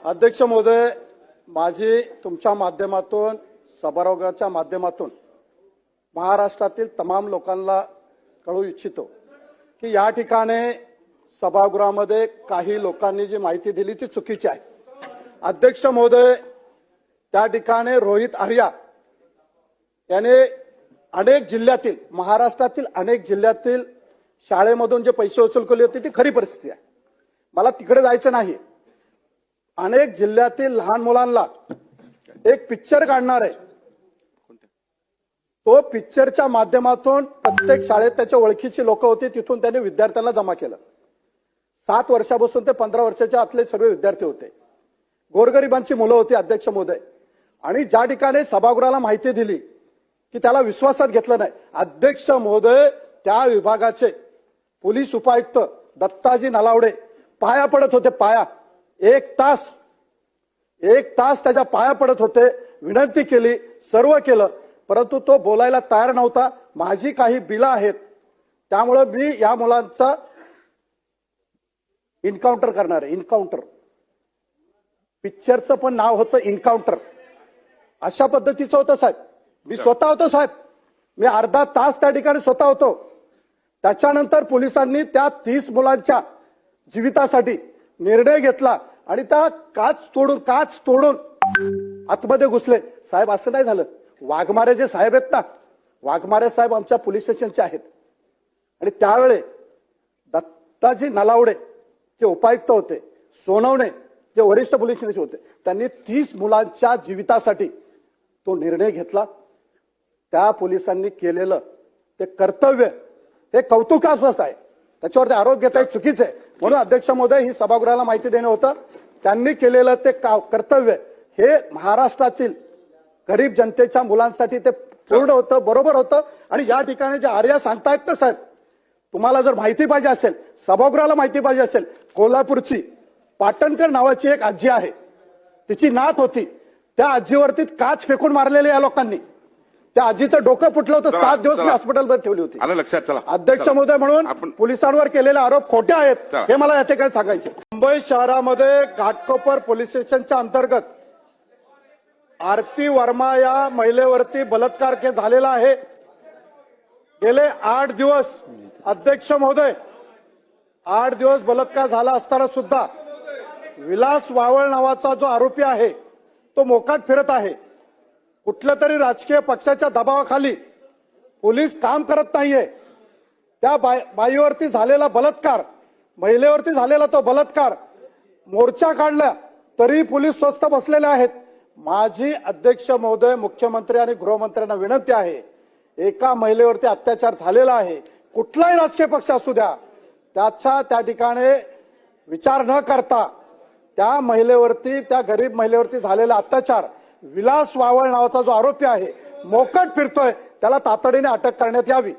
अध्यक्ष महोदय, माझी तुमच्या माध्यमातून सभागृहाच्या माध्यमातून महाराष्ट्रातील तमाम लोकांना कळवू इच्छितो की या ठिकाणी सभागृहामध्ये काही लोकांनी जी माहिती दिली ती चुकीची आहे। अध्यक्ष महोदय, त्या ठिकाणी रोहित आर्या याने अनेक जिल्ह्यातील महाराष्ट्रातील अनेक जिल्ह्यातील शाळेमधून जे पैसे वसूल केले होते ती खरी परिस्थिती आहे। मला तिकडे जायचं नाही। अनेक जिल्ह्यातील लहान मुलांना एक पिक्चर काढणार आहे, तो पिक्चरच्या माध्यमातून प्रत्येक शाळेत त्याच्या ओळखीची लोक होती, तिथून त्याने विद्यार्थ्यांना जमा केलं। 7 वर्षापासून ते 15 वर्षाच्या आतले सर्व विद्यार्थी होते, गोरगरिबांची मुलं होती। अध्यक्ष महोदय, आणि ज्या ठिकाणी सभागृहाला माहिती दिली की त्याला विश्वासात घेतलं नाही, अध्यक्ष महोदय त्या विभागाचे पोलीस उपायुक्त दत्ताजी नलावडे पाया पडत होते। पाया एक तास त्याच्या पाया पडत होते, विनंती केली, सर्व केलं, परंतु तो बोलायला तयार नव्हता। माझी काही बिलं आहेत, त्यामुळे मी या मुलांचा इन्काउंटर करणार आहे। इन्काउंटर पिक्चरचं पण नाव होतं इन्काउंटर, अशा पद्धतीचं होतं साहेब। मी स्वतः होतो साहेब, मी अर्धा तास त्या ठिकाणी स्वतः होतो। त्याच्यानंतर पोलिसांनी त्या 30 मुलांच्या जीवितासाठी निर्णय घेतला आणि त्या काच तोडून आतमध्ये घुसले। साहेब असं नाही झालं। वाघमारे जे साहेब आहेत ना, वाघमारे साहेब आमच्या पोलीस स्टेशनचे आहेत, आणि त्यावेळे दत्ताजी नलावडे जे उपायुक्त होते, सोनवणे जे वरिष्ठ पोलीस स्टेशन होते, त्यांनी 30 मुलांच्या जीवितासाठी तो निर्णय घेतला। त्या पोलिसांनी केलेलं ते कर्तव्य हे कौतुकास्पद आहे, त्याच्यावरती आरोप घेता चुकीचं आहे। म्हणून अध्यक्ष महोदय, ही सभागृहाला माहिती देणं होतं। त्यांनी केलेलं ते कर्तव्य हे महाराष्ट्रातील गरीब जनतेच्या मुलांसाठी ते पूर्ण होतं, बरोबर होतं। आणि या ठिकाणी जे आर्या सांगतायत ना साहेब, तुम्हाला जर माहिती पाहिजे असेल, सभागृहाला माहिती पाहिजे असेल, कोल्हापूरची पाटणकर नावाची एक आजी आहे, तिची नात होती, त्या आजीवरती काच फेकून मारलेले या लोकांनी। त्या आजीचं डोकं फुटलं होतं, 7 दिवस मी हॉस्पिटलमध्ये ठेवली होती। आलं लक्षात? चला अध्यक्ष महोदय, म्हणून पोलिसांवर केलेले आरोप खोटे आहेत हे मला या ठिकाणी सांगायचे। मुंबई शहरामध्ये घाटकोपर पोलीस स्टेशनच्या अंतर्गत आरती वर्मा या महिलेवरती बलात्कार झालेला आहे। गेले 8 दिवस अध्यक्ष महोदय, 8 दिवस बलात्कार झाला असताना सुद्धा विलास वावळ नावाचा जो आरोपी आहे तो मोकाट फिरत आहे। कुठल्या तरी राजकीय पक्षाच्या दबावाखाली पोलीस काम करत नाहीये। त्या बाईवरती झालेला बलात्कार, महिलेवरती झालेला तो बलात्कार, मोर्चा काढला तरी पोलीस स्वस्थ बसलेले आहेत। माझी अध्यक्ष महोदय, मुख्यमंत्री आणि गृहमंत्र्यांना विनंती आहे, एका महिलेवरती अत्याचार झालेला आहे, कुठलाही राजकीय पक्ष असू द्या, त्याचा त्या ठिकाणी विचार न करता त्या महिलेवरती, त्या गरीब महिलेवरती झालेला अत्याचार, विलास वावळ नावाचा जो आरोपी आहे मोकाट फिरतोय, त्याला तातडीने अटक करण्यात यावी।